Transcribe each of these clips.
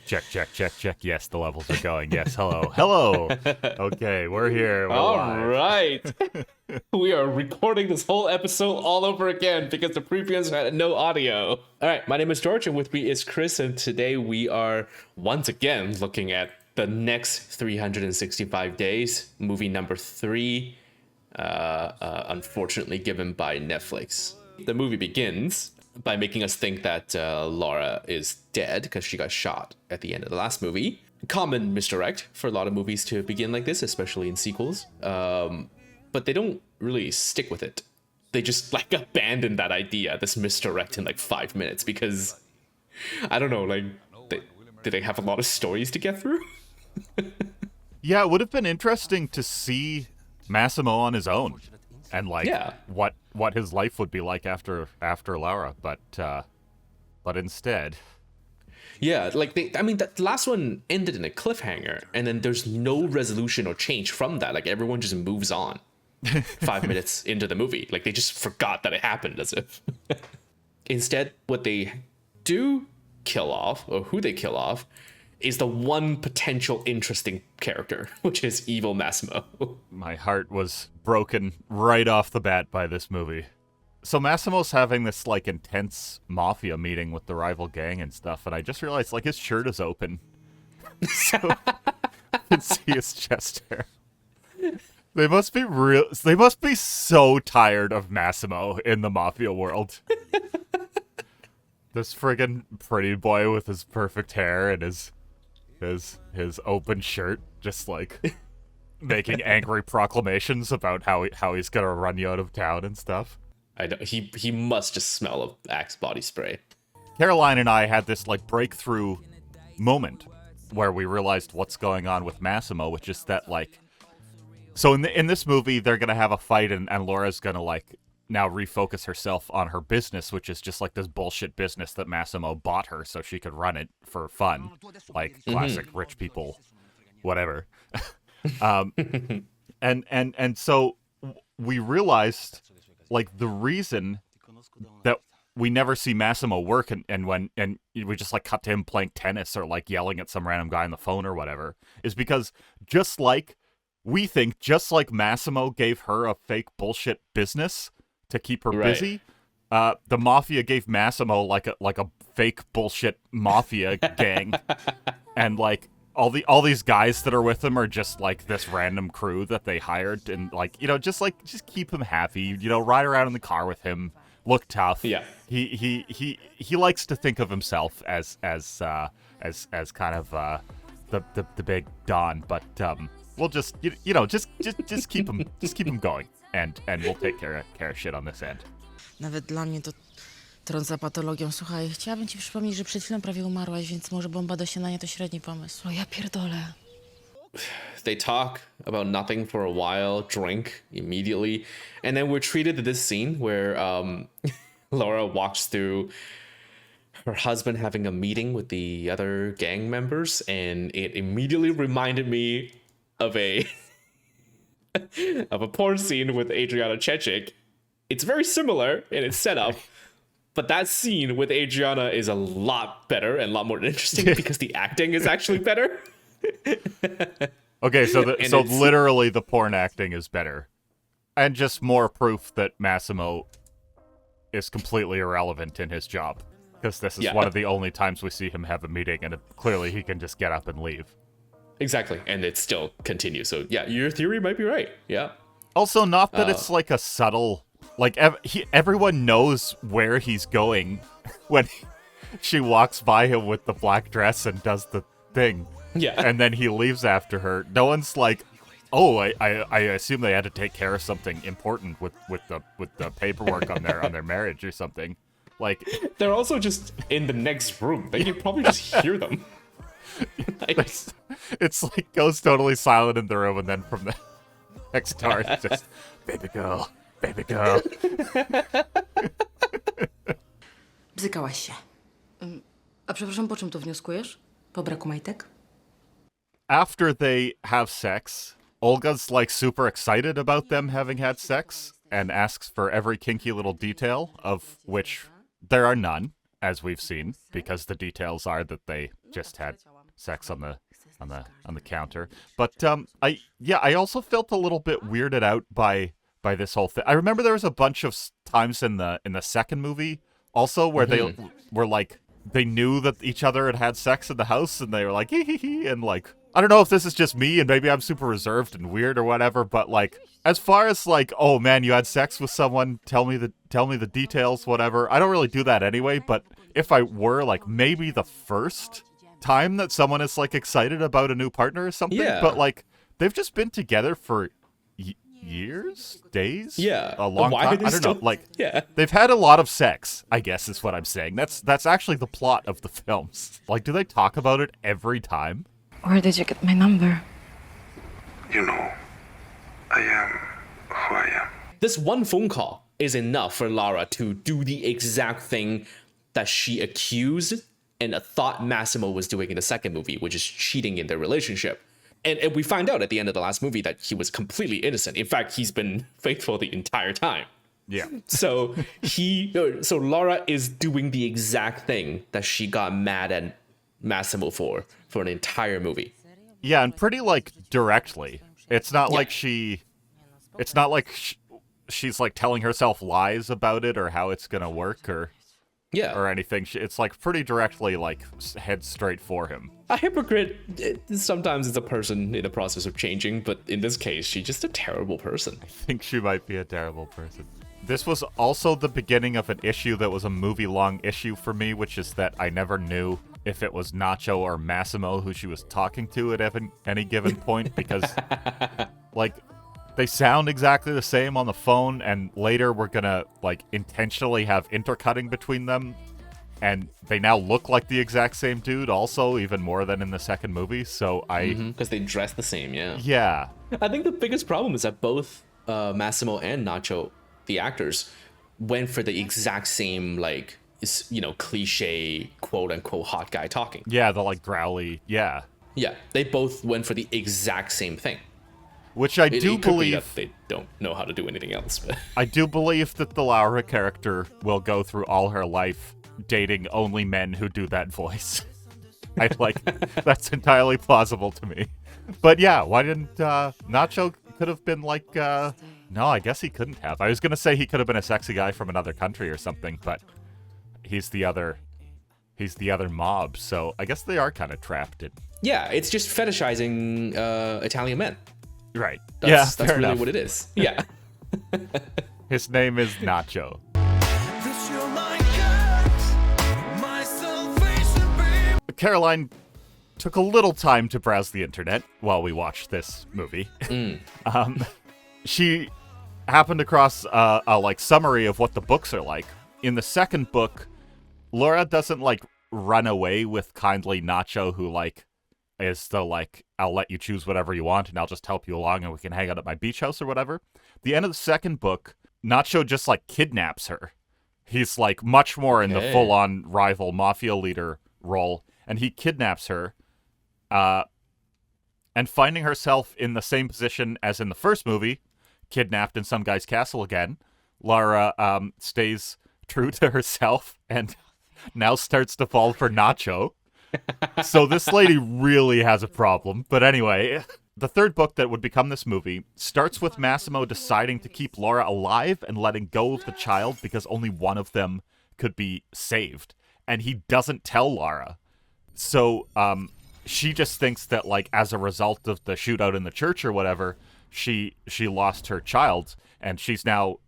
Check, check, check, check. Yes, the levels are going. Yes, hello. Hello! Okay, we're here. We're All live. right. We are recording this whole episode all over again because the previous had no audio. All right, my name is George, and with me is Chris, and today we are once again looking at the next 365 days, movie number 3, unfortunately given by Netflix. The movie begins by making us think that Laura is dead because she got shot at the end of the last movie. Common misdirect for a lot of movies to begin like this, especially in sequels. But they don't really stick with it. They just like abandon that idea, this misdirect, in like 5 minutes because I don't know, like did they have a lot of stories to get through? Yeah, it would have been interesting to see Massimo on his own and like what his life would be like after Laura, but instead. Yeah, like the last one ended in a cliffhanger, and then there's no resolution or change from that. Like everyone just moves on 5 minutes into the movie. Like they just forgot that it happened, as if. Instead, what they do kill off, or who they kill off, is the one potential interesting character, which is evil Massimo. My heart was broken right off the bat by this movie. So Massimo's having this like intense mafia meeting with the rival gang and stuff, and I just realized like his shirt is open, so I can see his chest hair. They must be real. They must be so tired of Massimo in the mafia world. This friggin' pretty boy with his perfect hair and his open shirt, just like making angry proclamations about how he's gonna run you out of town and stuff. I know he must just smell of Axe body spray. Caroline and I had this like breakthrough moment where we realized what's going on with Massimo, which is that like, so in this movie they're gonna have a fight and Laura's gonna like now refocus herself on her business, which is just like this bullshit business that Massimo bought her so she could run it for fun, like classic rich people, whatever. And so we realized like the reason that we never see Massimo work and we just like cut to him playing tennis or like yelling at some random guy on the phone or whatever is because just like Massimo gave her a fake bullshit business to keep her busy, the mafia gave Massimo like a fake bullshit mafia gang, and like all these guys that are with him are just like this random crew that they hired, and like, you know, just keep him happy, you know, ride around in the car with him, look tough. Yeah. He likes to think of himself as kind of the big Don, but we'll just just keep him going, and we'll take care of shit on this end. Nawet dla mnie to trąca patologią. Słuchaj, chciałabym ci przypomnieć, że przed chwilą prawie umarłaś, więc może bomba do śniadania to średni pomysł. O ja pierdolę. They talk about nothing for a while, drink immediately, and then we're treated to this scene where Laura walks through her husband having a meeting with the other gang members, and it immediately reminded me of a porn scene with Adriana Chechik. It's very similar in its setup, but that scene with Adriana is a lot better and a lot more interesting because the acting is actually better. Okay, so literally the porn acting is better, and just more proof that Massimo is completely irrelevant in his job, because this is one of the only times we see him have a meeting, and clearly he can just get up and leave. Exactly, and it still continues. So yeah, your theory might be right. Yeah. Also, not that it's like a subtle, like everyone knows where he's going when she walks by him with the black dress and does the thing. Yeah. And then he leaves after her. No one's like, oh, I assume they had to take care of something important with the paperwork on their marriage or something. Like, they're also just in the next room. They can probably just hear them. Like, it's like goes totally silent in the room, and then from the next door it's just baby girl. Bzykałaś się. A przepraszam, po czym to wnioskujesz? Po braku majtek? After they have sex, Olga's like super excited about them having had sex and asks for every kinky little detail, of which there are none, as we've seen, because the details are that they just had sex on the counter. But I also felt a little bit weirded out by this whole thing. I remember there was a bunch of times in the second movie also where they were like, they knew that each other had sex in the house, and they were like, hee hee hee, and like, I don't know if this is just me and maybe I'm super reserved and weird or whatever, but like, as far as like, oh man, you had sex with someone, tell me the details, whatever. I don't really do that anyway, but if I were, like, maybe the first time that someone is like excited about a new partner or something, but like, they've just been together for years, days, a long time. I don't know. Like, they've had a lot of sex, I guess is what I'm saying. That's actually the plot of the films. Like, do they talk about it every time? Where did you get my number? You know, I am who I am. This one phone call is enough for Lara to do the exact thing that she accused and thought Massimo was doing in the second movie, which is cheating in their relationship. And we find out at the end of the last movie that he was completely innocent. In fact, he's been faithful the entire time. Yeah. So Lara is doing the exact thing that she got mad at Massimo for an entire movie. Yeah, and pretty like directly. It's not like she's like telling herself lies about it or how it's gonna work or anything. It's like pretty directly like head straight for him. A hypocrite sometimes is a person in the process of changing, but in this case, she's just a terrible person. I think she might be a terrible person. This was also the beginning of an issue that was a movie-long issue for me, which is that I never knew if it was Nacho or Massimo who she was talking to at any given point, because, like, they sound exactly the same on the phone, and later we're gonna, like, intentionally have intercutting between them, and they now look like the exact same dude also, even more than in the second movie, so because they dress the same, Yeah. I think the biggest problem is that both Massimo and Nacho, the actors, went for the exact same, like, cliche quote-unquote hot guy talking. Yeah, the, like, growly, Yeah, they both went for the exact same thing. Which I do believe that they don't know how to do anything else. But I do believe that the Laura character will go through all her life dating only men who do that voice. That's entirely plausible to me. But yeah, why didn't Nacho could have been like no, I guess he couldn't have. I was gonna say he could have been a sexy guy from another country or something, but he's the other mob, so I guess they are kind of trapped in. Yeah, it's just fetishizing Italian men. Right. That's fair really enough. what it is. Yeah. His name is Nacho. Caroline took a little time to browse the internet while we watched this movie. She happened across a like summary of what the books are like. In the second book, Laura doesn't like run away with kindly Nacho, who like is the like, I'll let you choose whatever you want and I'll just help you along and we can hang out at my beach house or whatever. The end of the second book, Nacho just like kidnaps her. He's like much more in the full-on rival mafia leader role, and he kidnaps her, and finding herself in the same position as in the first movie, kidnapped in some guy's castle again, Lara stays true to herself and now starts to fall for Nacho. So this lady really has a problem. But anyway, the third book that would become this movie starts with Massimo deciding to keep Laura alive and letting go of the child because only one of them could be saved. And he doesn't tell Laura. So she just thinks that, like, as a result of the shootout in the church or whatever, she lost her child. And she's now,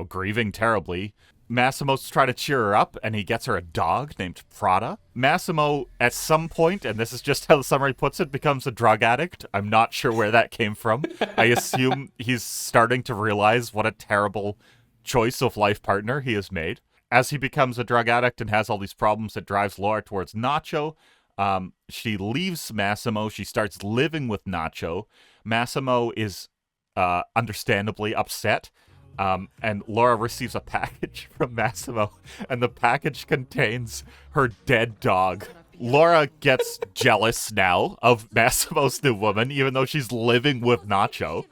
grieving terribly. Massimo's trying to cheer her up, and he gets her a dog named Prada. Massimo, at some point, and this is just how the summary puts it, becomes a drug addict. I'm not sure where that came from. I assume he's starting to realize what a terrible choice of life partner he has made. As he becomes a drug addict and has all these problems, that drives Laura towards Nacho. She leaves Massimo. She starts living with Nacho. Massimo is understandably upset. And Laura receives a package from Massimo, and the package contains her dead dog. Laura gets jealous now of Massimo's new woman, even though she's living with Nacho.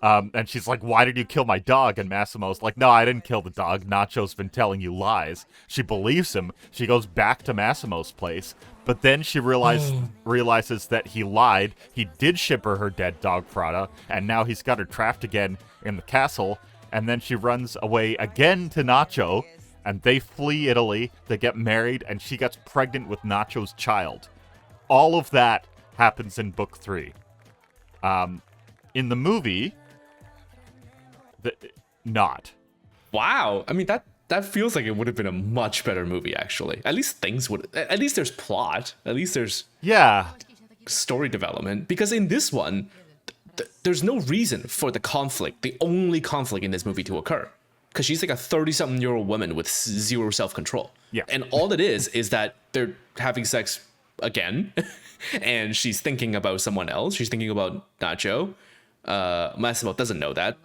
And she's like, why did you kill my dog? And Massimo's like, no, I didn't kill the dog. Nacho's been telling you lies. She believes him. She goes back to Massimo's place. But then she realizes that he lied. He did ship her dead dog, Prada. And now he's got her trapped again in the castle. And then she runs away again to Nacho. And they flee Italy. They get married. And she gets pregnant with Nacho's child. All of that happens in book 3. In the movie... not. Wow. I mean, that feels like it would have been a much better movie, actually. At least at least there's plot. At least there's story development. Because in this one, there's no reason for the only conflict in this movie to occur. Because she's like a 30-something-year-old woman with zero self-control. Yeah. And all it is that they're having sex again. And she's thinking about someone else. She's thinking about Nacho. Massimo doesn't know that,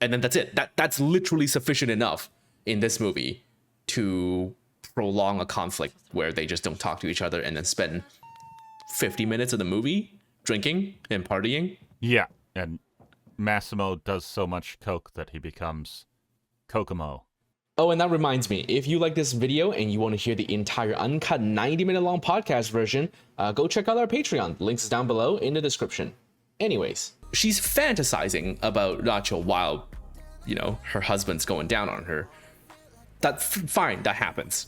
and then that's it. That's literally sufficient enough in this movie to prolong a conflict where they just don't talk to each other and then spend 50 minutes of the movie drinking and partying. Yeah, and Massimo does so much coke that he becomes Kokomo. Oh, and that reminds me, if you like this video and you want to hear the entire uncut 90-minute long podcast version, go check out our Patreon. Links is down below in the description. Anyways, she's fantasizing about Nacho while, her husband's going down on her. That's fine, that happens.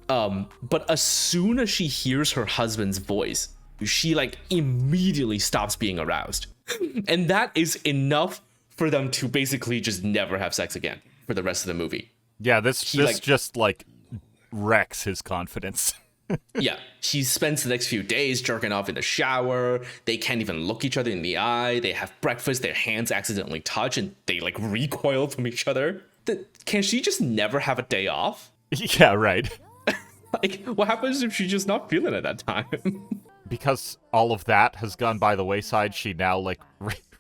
But as soon as she hears her husband's voice, she immediately stops being aroused. And that is enough for them to basically just never have sex again for the rest of the movie. Yeah, this just wrecks his confidence. Yeah, she spends the next few days jerking off in the shower. They can't even look each other in the eye. They have breakfast. Their hands accidentally touch and they recoil from each other. Can she just never have a day off? Yeah, right. What happens if she's just not feeling it that time? Because all of that has gone by the wayside, she now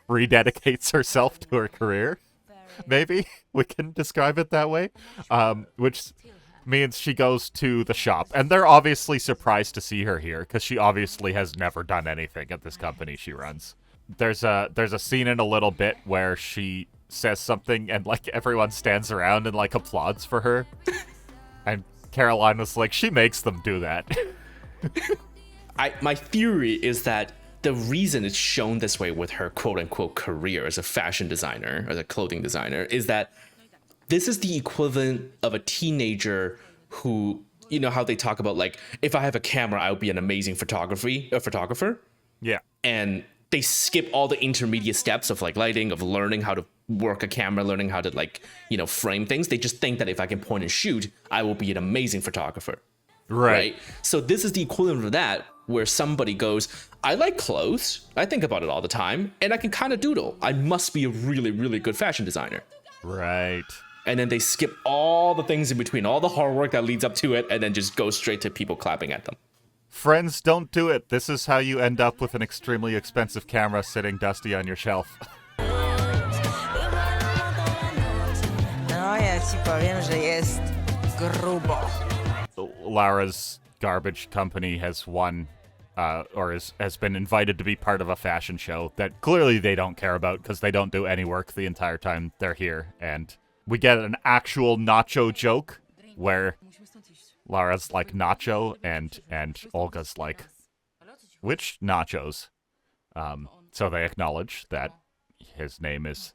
rededicates herself to her career. Maybe we can describe it that way. Which means she goes to the shop, and they're obviously surprised to see her here because she obviously has never done anything at this company she runs. There's a scene in a little bit where she says something and everyone stands around and applauds for her, and Caroline was like, she makes them do that. My theory is that the reason it's shown this way with her quote-unquote career as a fashion designer, as a clothing designer, is that this is the equivalent of a teenager who, how they talk about, if I have a camera, I would be an amazing photographer. Yeah. And they skip all the intermediate steps of lighting, of learning how to work a camera, learning how to frame things. They just think that if I can point and shoot, I will be an amazing photographer. Right? So this is the equivalent of that, where somebody goes, I like clothes. I think about it all the time. And I can kind of doodle. I must be a really, really good fashion designer. Right. And then they skip all the things in between, all the hard work that leads up to it, and then just go straight to people clapping at them. Friends, don't do it. This is how you end up with an extremely expensive camera sitting dusty on your shelf. No, ja ci powiem, że jest grubo. Lara's garbage company has won, has been invited to be part of a fashion show that clearly they don't care about because they don't do any work the entire time they're here. And we get an actual Nacho joke where Lara's like, Nacho, and Olga's like, which nachos? So they acknowledge that his name is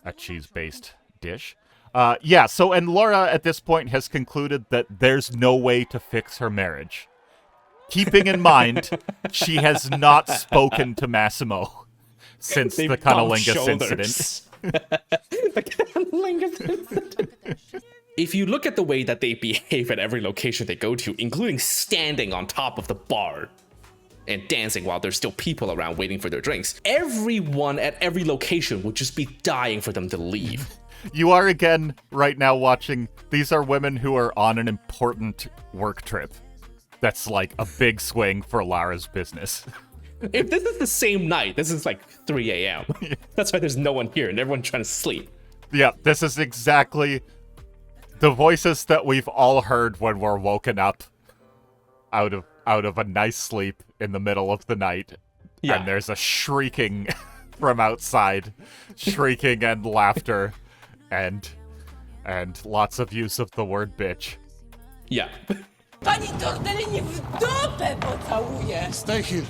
a cheese-based dish. And Laura at this point has concluded that there's no way to fix her marriage. Keeping in mind, she has not spoken to Massimo since the Cunnilingus incident. If you look at the way that they behave at every location they go to, including standing on top of the bar and dancing while there's still people around waiting for their drinks, everyone at every location would just be dying for them to leave. You are again right now watching, these are women who are on an important work trip. That's like a big swing for Lara's business. If this is the same night, this is like 3 a.m. That's why there's no one here and everyone's trying to sleep. Yeah, this is exactly the voices that we've all heard when we're woken up out of a nice sleep in the middle of the night. Yeah. And there's a shrieking from outside, shrieking and laughter, and lots of use of the word bitch. Yeah. Pani Tortellini w dupę pocałuję! Stay here.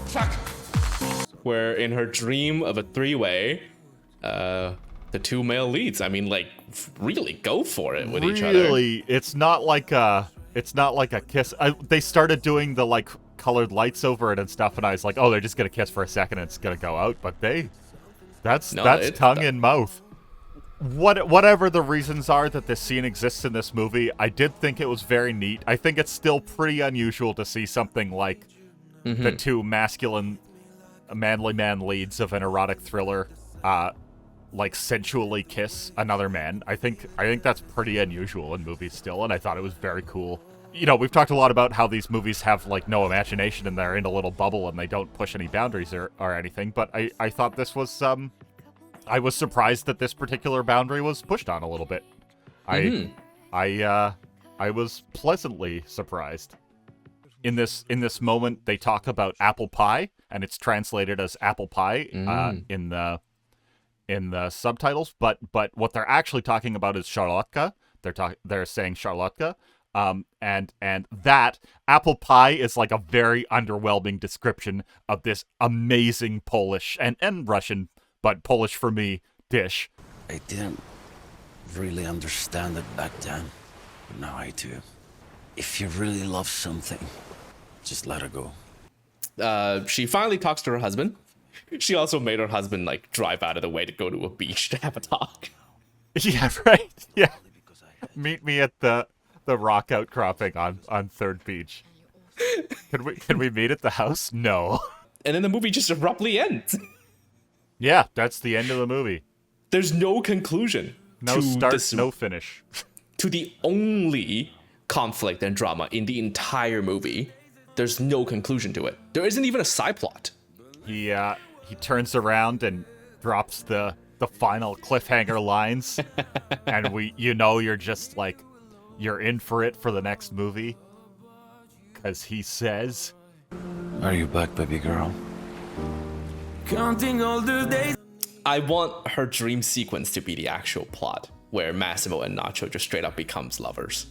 Fuck. Where in her dream of a three-way, the two male leads, I mean, like, really go for it with each other. Really, it's not like a kiss. They started doing the like colored lights over it and stuff, and I was like, oh, they're just gonna kiss for a second and it's gonna go out. But that's tongue in mouth. Whatever the reasons are that this scene exists in this movie, I did think it was very neat. I think it's still pretty unusual to see something like the two masculine, manly man leads of an erotic thriller, like sensually kiss another man. I think that's pretty unusual in movies still, and I thought it was very cool. You know, we've talked a lot about how these movies have like no imagination and they're in a little bubble and they don't push any boundaries or anything, but I thought this was I was surprised that this particular boundary was pushed on a little bit. I was pleasantly surprised. In this moment, they talk about apple pie, and it's translated as apple pie in the subtitles. But what they're actually talking about is szarlotka. They're saying szarlotka. And that apple pie is like a very underwhelming description of this amazing Polish and Russian, but Polish for me, dish. I didn't really understand it back then, but now I do. If you really love something, just let it go. She finally talks to her husband. She also made her husband like drive out of the way to go to a beach to have a talk. Yeah, right. Yeah. Meet me at the rock outcropping on 3rd Beach. Can we meet at the house? No. And then the movie just abruptly ends. Yeah, that's the end of the movie. There's no conclusion. No start, no finish. To the only conflict and drama in the entire movie. There's no conclusion to it. There isn't even a side plot. He turns around and drops the final cliffhanger lines, and you're just like, you're in for it for the next movie, because he says, Are you back, baby girl? Counting all the days. I want her dream sequence to be the actual plot, where Massimo and Nacho just straight up becomes lovers.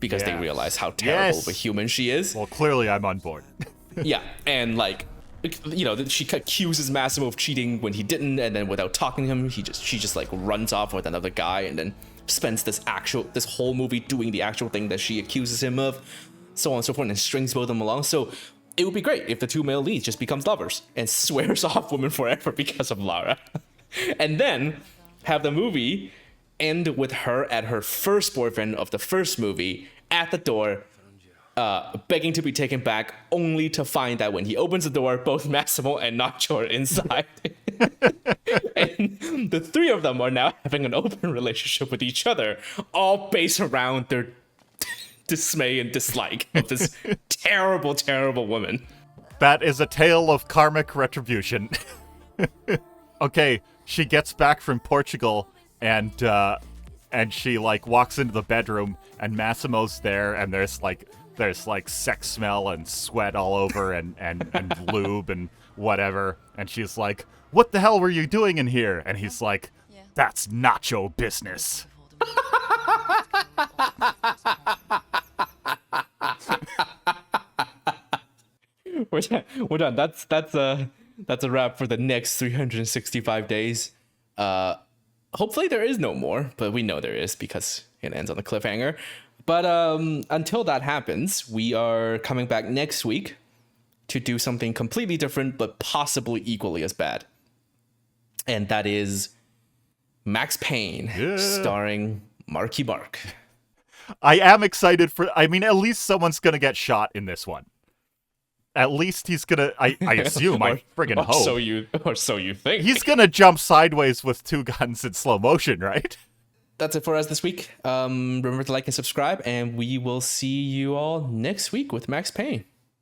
Because they realize how terrible of a human she is. Well, clearly I'm on board. Yeah, and like, you know, she accuses Massimo of cheating when he didn't, and then without talking to him, she just like runs off with another guy, and then spends this whole movie doing the actual thing that she accuses him of, so on and so forth, and strings both of them along. So it would be great if the two male leads just becomes lovers and swears off women forever because of Lara, and then have the movie end with her at her first boyfriend of the first movie at the door, begging to be taken back, only to find that when he opens the door, both Massimo and Nacho are inside. And the three of them are now having an open relationship with each other, all based around their dismay and dislike of this terrible, terrible woman. That is a tale of karmic retribution. Okay, she gets back from Portugal, and she like walks into the bedroom, and Massimo's there, and there's like sex smell and sweat all over, and lube and whatever, and she's like, "What the hell were you doing in here?" And he's like, "That's Nacho business." We're done. That's a wrap for the next 365 days. Hopefully there is no more, but we know there is because it ends on the cliffhanger. But until that happens, we are coming back next week to do something completely different, but possibly equally as bad. And that is Max Payne, starring Marky Mark. I am excited at least someone's gonna get shot in this one. At least he's gonna, I assume, I friggin' hope. Or so you think. He's gonna jump sideways with two guns in slow motion, right? That's it for us this week. Remember to like and subscribe, and we will see you all next week with Max Payne.